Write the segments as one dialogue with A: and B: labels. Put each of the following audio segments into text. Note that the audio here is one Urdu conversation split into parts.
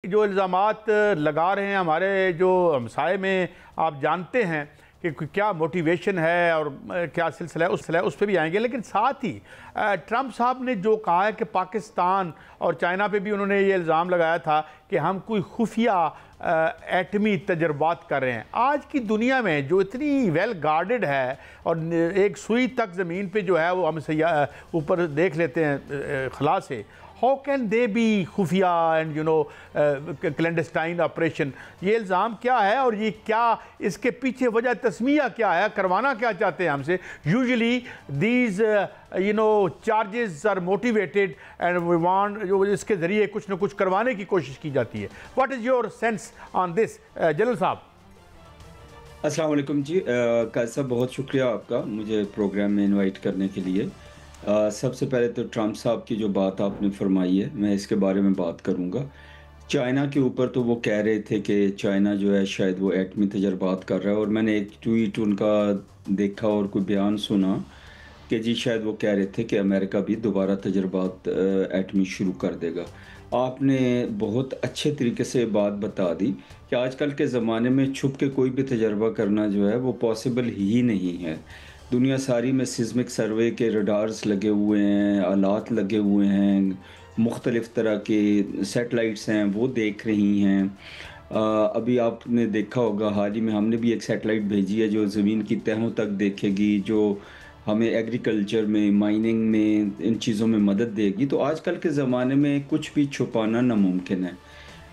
A: جو الزامات لگا رہے ہیں ہمارے جو ہمسائے میں، آپ جانتے ہیں کہ کیا موٹیویشن ہے اور کیا سلسلہ ہے، اس پہ بھی آئیں گے. لیکن ساتھ ہی ٹرمپ صاحب نے جو کہا ہے کہ پاکستان اور چائنا پہ بھی انہوں نے یہ الزام لگایا تھا کہ ہم کوئی خفیہ ایٹمی تجربات کر رہے ہیں. آج کی دنیا میں جو اتنی ویل گارڈڈ ہے اور ایک سوئی تک زمین پہ جو ہے وہ ہم اوپر دیکھ لیتے ہیں خلا سے، how can they be خفیہ and clandestine operation؟ یہ الزام کیا ہے اور یہ کیا اس کے پیچھے وجہ تسمیہ کیا ہے، کروانا کیا چاہتے ہیں ہم سے؟ Usually these charges are motivated and we want اس کے ذریعے کچھ نہ کچھ کروانے کی کوشش کی جاتی ہے. What is your sense on this؟ جلال صاحب
B: السلام علیکم. جی قائد صاحب، بہت شکریہ آپ کا مجھے پروگرام میں انوائٹ کرنے کے لیے. سب سے پہلے تو ٹرمپ صاحب کی جو بات آپ نے فرمائی ہے میں اس کے بارے میں بات کروں گا. چائنا کے اوپر تو وہ کہہ رہے تھے کہ چائنا جو ہے شاید وہ ایٹمی تجربات کر رہا ہے، اور میں نے ایک ٹویٹ ان کا دیکھا اور کوئی بیان سنا کہ جی شاید وہ کہہ رہے تھے کہ امریکہ بھی دوبارہ تجربات ایٹمی شروع کر دے گا. آپ نے بہت اچھے طریقے سے بات بتا دی کہ آج کل کے زمانے میں چھپ کے کوئی بھی تجربہ کرنا جو ہے وہ پاسبل ہی نہیں ہے. دنیا ساری میں سیزمک سروے کے ریڈارز لگے ہوئے ہیں، آلات لگے ہوئے ہیں، مختلف طرح کے سیٹلائٹس ہیں وہ دیکھ رہی ہیں. ابھی آپ نے دیکھا ہوگا حال ہی میں ہم نے بھی ایک سیٹلائٹ بھیجی ہے جو زمین کی تہوں تک دیکھے گی، جو ہمیں ایگریکلچر میں، مائننگ میں، ان چیزوں میں مدد دے گی. تو آج کل کے زمانے میں کچھ بھی چھپانا ناممکن ہے.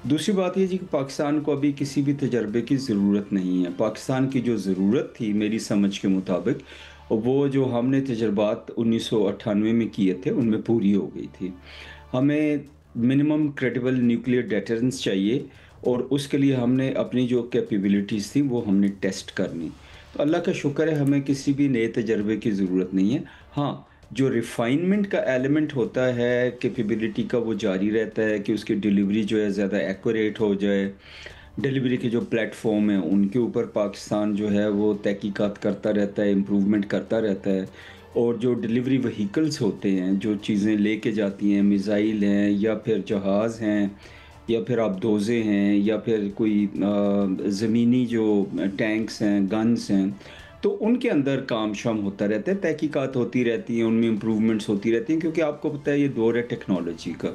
B: دوسری بات یہ جی کہ پاکستان کو ابھی کسی بھی تجربے کی ضرورت نہیں ہے. پاکستان کی جو ضرورت تھی میری سمجھ کے مطابق، وہ جو ہم نے تجربات 1998 میں کیے تھے ان میں پوری ہو گئی تھی. ہمیں منیمم کریڈیبل نیوکلیئر ڈیٹرنس چاہیے، اور اس کے لیے ہم نے اپنی جو کیپیبلٹیز تھیں وہ ہم نے ٹیسٹ کرنی. تو اللہ کا شکر ہے ہمیں کسی بھی نئے تجربے کی ضرورت نہیں ہے. ہاں، جو ریفائنمنٹ کا ایلیمنٹ ہوتا ہے کیپیبلٹی کا وہ جاری رہتا ہے کہ اس کی ڈیلیوری جو ہے زیادہ ایکوریٹ ہو جائے. ڈیلیوری کے جو پلیٹ فارم ہیں ان کے اوپر پاکستان جو ہے وہ تحقیقات کرتا رہتا ہے، امپروومنٹ کرتا رہتا ہے. اور جو ڈیلیوری وہیکلز ہوتے ہیں، جو چیزیں لے کے جاتی ہیں، میزائل ہیں یا پھر جہاز ہیں یا پھر آبدوزے ہیں یا پھر کوئی زمینی جو ٹینکس ہیں، گنز ہیں، تو ان کے اندر کام شام ہوتا رہتا ہے، تحقیقات ہوتی رہتی ہیں، ان میں امپروومنٹس ہوتی رہتی ہیں. کیونکہ آپ کو پتہ ہے یہ دور ہے ٹیکنالوجی کا،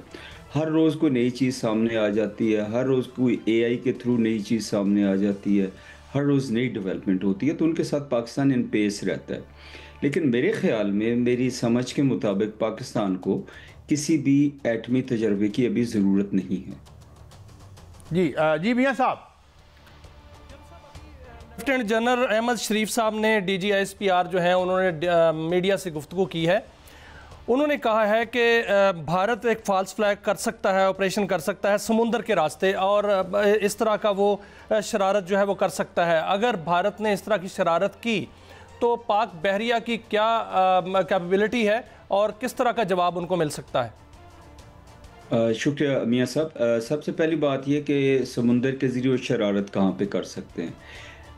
B: ہر روز کوئی نئی چیز سامنے آ جاتی ہے، ہر روز کوئی اے آئی کے تھرو نئی چیز سامنے آ جاتی ہے، ہر روز نئی ڈیولپمنٹ ہوتی ہے. تو ان کے ساتھ پاکستان ان پیس رہتا ہے. لیکن میرے خیال میں، میری سمجھ کے مطابق، پاکستان کو کسی بھی ایٹمی تجربے کی ابھی ضرورت نہیں ہے.
A: جی میاں صاحب.
C: لیفٹیننٹ جنرل احمد شریف صاحب نے D G S P R جو ہیں انہوں نے میڈیا سے گفتگو کی ہے. انہوں نے کہا ہے کہ بھارت ایک فالس فلیگ کر سکتا ہے، آپریشن کر سکتا ہے سمندر کے راستے، اور اس طرح کا وہ شرارت جو ہے وہ کر سکتا ہے. اگر بھارت نے اس طرح کی شرارت کی تو پاک بحریہ کی کیا کیپیبلٹی ہے اور کس طرح کا جواب ان کو مل سکتا ہے؟
B: شکریہ میاں صاحب. سب سے پہلی بات یہ کہ سمندر کے ذریعے شرارت کہاں پہ کر سکتے ہیں.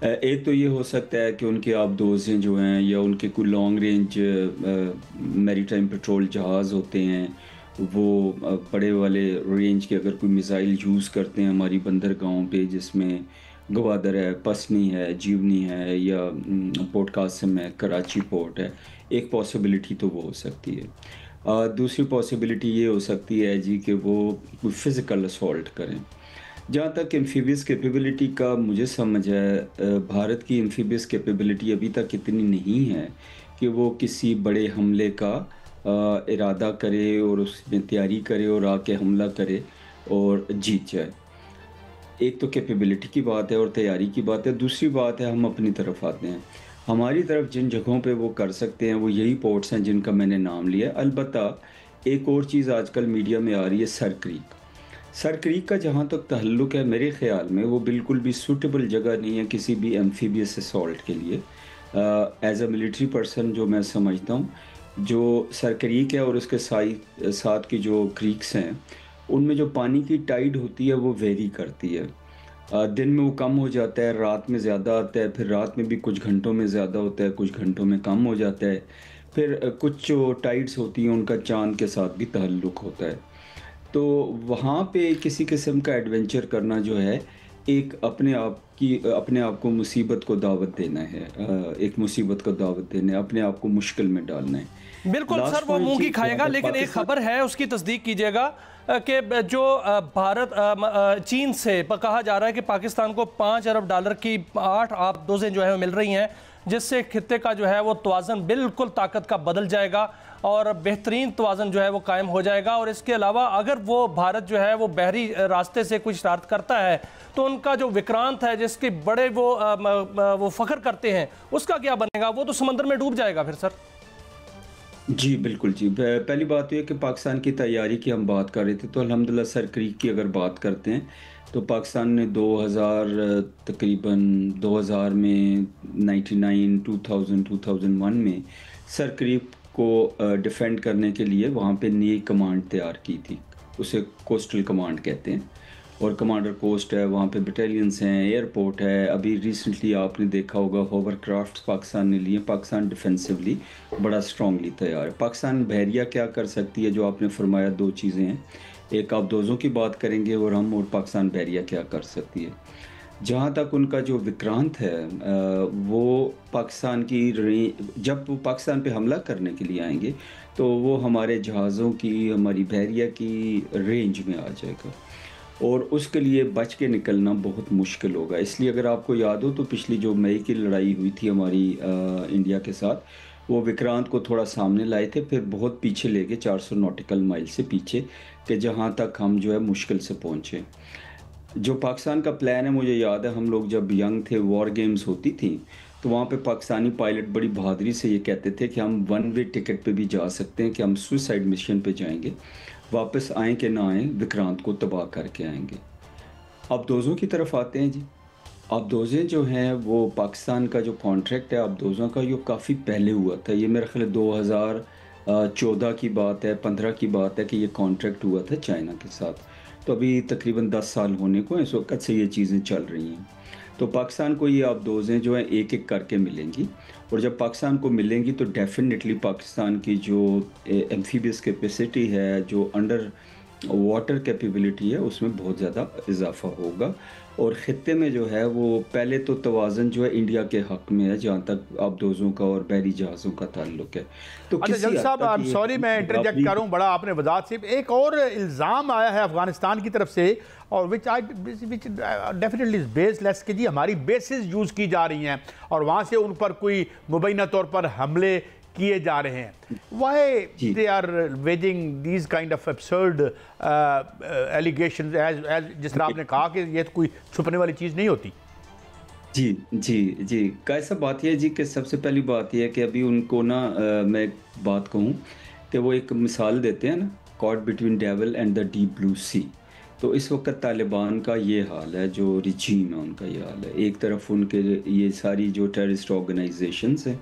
B: ایک تو یہ ہو سکتا ہے کہ ان کے آبدوزیں جو ہیں یا ان کے کوئی لانگ رینج میری ٹائم پیٹرول جہاز ہوتے ہیں، وہ بڑے والے رینج کے اگر کوئی میزائل یوز کرتے ہیں ہماری بندرگاہوں پہ، جس میں گوادر ہے، پسنی ہے، جیونی ہے، یا پورٹ قاسم ہے، کراچی پورٹ ہے، ایک پاسبلٹی تو وہ ہو سکتی ہے. دوسری پاسبلٹی یہ ہو سکتی ہے جی کہ وہ کوئی فزیکل اسالٹ کریں. جہاں تک ایمفیبیس کیپیبلٹی کا مجھے سمجھ ہے، بھارت کی ایمفیبیس کیپیبلٹی ابھی تک اتنی نہیں ہے کہ وہ کسی بڑے حملے کا ارادہ کرے اور اس میں تیاری کرے اور آ کے حملہ کرے اور جیت جائے. ایک تو کیپیبلٹی کی بات ہے اور تیاری کی بات ہے. دوسری بات ہے ہم اپنی طرف آتے ہیں. ہماری طرف جن جگہوں پہ وہ کر سکتے ہیں وہ یہی پورٹس ہیں جن کا میں نے نام لیا. البتہ ایک اور چیز آج کل میڈیا میں آ رہی ہے، سر کریک. سر کریک کا جہاں تک تعلق ہے، میرے خیال میں وہ بالکل بھی سوٹیبل جگہ نہیں ہے کسی بھی ایمفیبیس اسالٹ کے لیے. ایز اے ملٹری پرسن جو میں سمجھتا ہوں، جو سر کریک ہے اور اس کے ساتھ کی جو کریکس ہیں ان میں جو پانی کی ٹائیڈ ہوتی ہے وہ ویری کرتی ہے. دن میں وہ کم ہو جاتا ہے، رات میں زیادہ آتا ہے، پھر رات میں بھی کچھ گھنٹوں میں زیادہ ہوتا ہے، کچھ گھنٹوں میں کم ہو جاتا ہے. پھر کچھ جو ٹائیڈز ہوتی ہیں ان کا چاند کے ساتھ بھی تعلق ہوتا ہے. تو وہاں پہ کسی قسم کا ایڈونچر کرنا جو ہے ایک اپنے آپ کو مصیبت کو دعوت دینا ہے، ایک مصیبت کو دعوت دینا ہے، اپنے آپ کو مشکل میں ڈالنا ہے۔
C: بالکل سر، وہ منہ کی کھائے گا، لیکن ایک خبر ہے اس کی تصدیق کیجئے گا کہ جو بھارت چین سے کہا جا رہا ہے کہ پاکستان کو $5 ارب کی 8 آبدوزیں جو ہیں مل رہی ہیں، جس سے خطے کا جو ہے وہ توازن بالکل طاقت کا بدل جائے گا اور بہترین توازن جو ہے وہ قائم ہو جائے گا۔ اور اس کے علاوہ اگر وہ بھارت جو ہے وہ بحری راستے سے کوئی شرارت کرتا ہے تو ان کا جو وکرانت ہے جس کے بڑے وہ فخر کرتے ہیں، اس کا کیا بنے گا؟ وہ تو سمندر میں ڈوب جائے گا پھر سر۔
B: جی بالکل جی، پہلی بات یہ کہ پاکستان کی تیاری کی ہم بات کر رہے تھے، تو الحمدللہ سر کریک کی اگر بات کرتے ہیں تو پاکستان نے تقریباً 2000 میں 99 2001 میں سر کریک کو ڈیفینڈ کرنے کے لیے وہاں پہ نئی کمانڈ تیار کی تھی، اسے کوسٹل کمانڈ کہتے ہیں، اور کمانڈر کوسٹ ہے، وہاں پہ بٹالینز ہیں، ایئرپورٹ ہے۔ ابھی ریسنٹلی آپ نے دیکھا ہوگا ہوور کرافٹس پاکستان نے لیے، پاکستان ڈیفینسولی بڑا اسٹرانگلی تیار ہے۔ پاکستان بحریہ کیا کر سکتی ہے، جو آپ نے فرمایا دو چیزیں ہیں، ایک آپ دوزوں کی بات کریں گے اور ہم، اور پاکستان بحریہ کیا کر سکتی ہے۔ جہاں تک ان کا جو وکرانت ہے وہ پاکستان کی جب وہ پاکستان پہ حملہ کرنے کے لیے آئیں گے تو وہ ہمارے جہازوں کی، ہماری بحریہ کی رینج میں آ جائے گا، اور اس کے لیے بچ کے نکلنا بہت مشکل ہوگا۔ اس لیے اگر آپ کو یاد ہو تو پچھلی جو مئی کی لڑائی ہوئی تھی ہماری انڈیا کے ساتھ، وہ وکرانت کو تھوڑا سامنے لائے تھے، پھر بہت پیچھے لے گئے 400 نوٹیکل مائل سے پیچھے، کہ جہاں تک ہم جو ہے مشکل سے پہنچے۔ جو پاکستان کا پلان ہے، مجھے یاد ہے ہم لوگ جب ینگ تھے، وار گیمز ہوتی تھیں، تو وہاں پہ پاکستانی پائلٹ بڑی بہادری سے یہ کہتے تھے کہ ہم 1 وے ٹکٹ پہ بھی جا سکتے ہیں، کہ ہم سوسائڈ مشن پہ جائیں گے، واپس آئیں کہ نہ آئیں، وکرانت کو تباہ کر کے آئیں گے۔ اب دوزوں کی طرف آتے ہیں جی۔ اب دوزیں جو ہیں وہ پاکستان کا جو کانٹریکٹ ہے اب دوزوں کا، یہ کافی پہلے ہوا تھا، یہ میرے خیال 2014 کی بات ہے، 15 کی بات ہے کہ یہ کانٹریکٹ ہوا تھا چائنا کے ساتھ، تو ابھی تقریباً 10 سال ہونے کو اس وقت سے یہ چیزیں چل رہی ہیں۔ تو پاکستان کو یہ اب دوزیں جو ہیں ایک ایک کر کے ملیں گی، اور جب پاکستان کو ملیں گی تو ڈیفینیٹلی پاکستان کی جو ایمفیبیس کیپیسٹی ہے، جو انڈر واٹر کیپیبلٹی ہے، اس میں بہت زیادہ اضافہ ہوگا، اور خطے میں جو ہے وہ پہلے تو توازن جو ہے انڈیا کے حق میں ہے جہاں تک آبدوزوں کا اور بحری جہازوں کا تعلق ہے۔ تو
A: جلد صاحب سوری میں انٹرجیکٹ کروں، بڑا آپ نے وضاحت سے ایک اور الزام آیا ہے افغانستان کی طرف سے، اور which definitely is baseless، کہ جی ہماری بیسز یوز کی جا رہی ہیں اور وہاں سے ان پر کوئی مبینہ طور پر حملے کیے جا رہے ہیں۔ Why they are waging these kind of absurd allegations as جس طرح آپ نے کہا کہ یہ کوئی چھپنے والی چیز نہیں ہوتی؟
B: جی کیسا بات یہ ہے جی کہ سب سے پہلی بات یہ ہے کہ ابھی ان کو نا میں بات کہوں کہ وہ ایک مثال دیتے ہیں نا، caught between devil and the deep blue sea۔ تو اس وقت طالبان کا یہ حال ہے، جو رجیم ہے ان کا یہ حال ہے۔ ایک طرف ان کے یہ ساری جو ٹیررسٹ آرگنائزیشنز ہیں،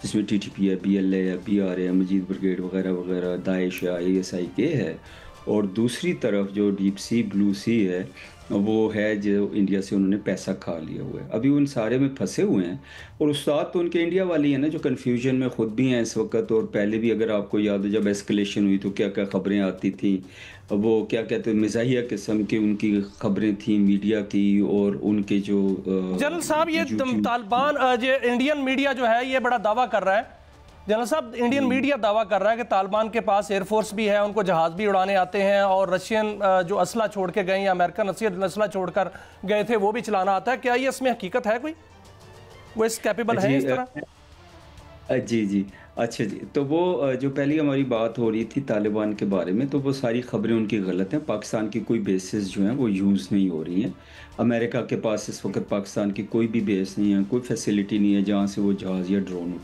B: جس میں ٹی ٹی پی ہے، بی ایل اے ہے، بی آر اے ہے، مجید بریگیڈ وغیرہ وغیرہ، داعش ہے، آئی ایس آئی کے ہے، اور دوسری طرف جو ڈیپ سی بلو سی ہے وہ ہے جو انڈیا سے انہوں نے پیسہ کھا لیا ہوا ہے۔ ابھی ان سارے میں پھنسے ہوئے ہیں، اور استاد تو ان کے انڈیا والی ہیں نا، جو کنفیوژن میں خود بھی ہیں اس وقت، اور پہلے بھی اگر آپ کو یاد ہو جب ایسکلیشن ہوئی تو کیا کیا خبریں آتی تھیں، وہ کیا کہتے ہیں مزاحیہ قسم کی ان کی خبریں تھیں میڈیا کی، اور ان کے جو
C: جنرل صاحب یہ طالبان انڈین میڈیا جو ہے یہ بڑا دعویٰ کر رہا ہے، جنرل صاحب انڈین میڈیا دعویٰ کر رہا ہے کہ طالبان کے پاس ایئر فورس بھی ہے، ان کو جہاز بھی اڑانے آتے ہیں، اور رشین جو اسلحہ چھوڑ کے گئے یا امریکن اسلحہ چھوڑ کر گئے تھے وہ بھی چلانا آتا ہے۔ کیا یہ اس میں حقیقت ہے کوئی؟ وہ اس کیپیبل ہے اس طرح؟
B: جی اچھا جی، تو وہ جو پہلی ہماری بات ہو رہی تھی طالبان کے بارے میں، تو وہ ساری خبریں ان کی غلط ہیں۔ پاکستان کی کوئی بیسز جو ہیں وہ یوز نہیں ہو رہی ہیں۔ امریکہ کے پاس اس وقت پاکستان کی کوئی بھی بیس نہیں ہے، کوئی فیسیلٹی نہیں ہے جہاں سے وہ جہاز یا ڈرون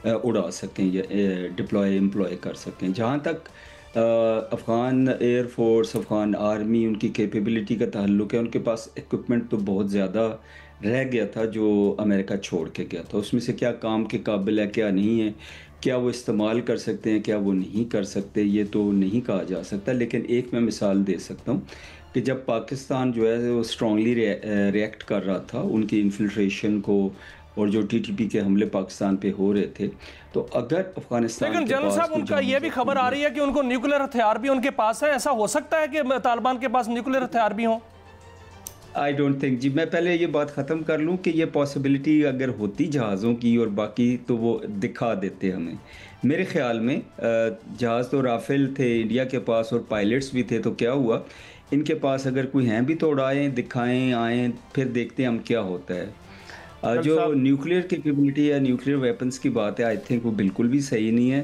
B: اڑا سکیں یا امپلوائے کر سکیں۔ جہاں تک Afghan air force, Afghan army, ان کی کیپیبلٹی کا تعلق ہے، ان کے پاس ایکوپمنٹ تو بہت زیادہ رہ گیا تھا جو امریکہ چھوڑ کے گیا تھا۔ اس میں سے کیا کام کے قابل ہے، کیا نہیں ہے، کیا وہ استعمال کر سکتے ہیں، کیا وہ نہیں کر سکتے، یہ تو نہیں کہا جا سکتا۔ لیکن ایک میں مثال دے سکتا ہوں کہ جب پاکستان جو ہے وہ اسٹرانگلی ریئیکٹ کر رہا تھا ان کی انفلٹریشن کو اور جو TTP کے حملے پاکستان پہ ہو رہے تھے، تو اگر افغانستان
C: لیکن جنرل صاحب ان کا یہ بھی خبر آ رہی ہے کہ ان کو نیوکلیر ہتھیار بھی ان کے پاس ہے، ایسا ہو سکتا ہے کہ طالبان کے پاس نیوکلیر ہتھیار بھی ہوں؟
B: آئی ڈونٹ تھنک جی، میں پہلے یہ بات ختم کر لوں کہ یہ پاسبلٹی اگر ہوتی جہازوں کی اور باقی تو وہ دکھا دیتے ہمیں. میرے خیال میں جہاز تو رافیل تھے انڈیا کے پاس اور پائلٹس بھی تھے، تو کیا ہوا ان کے پاس اگر کوئی ہیں بھی تو اڑائیں، دکھائیں، آئیں، پھر دیکھتے ہیں ہم کیا ہوتا ہے. جو نیوکلیئر کیپیبلٹی یا نیوکلیئر ویپنز کی بات ہے، آئی تھنک وہ بالکل بھی صحیح نہیں ہے.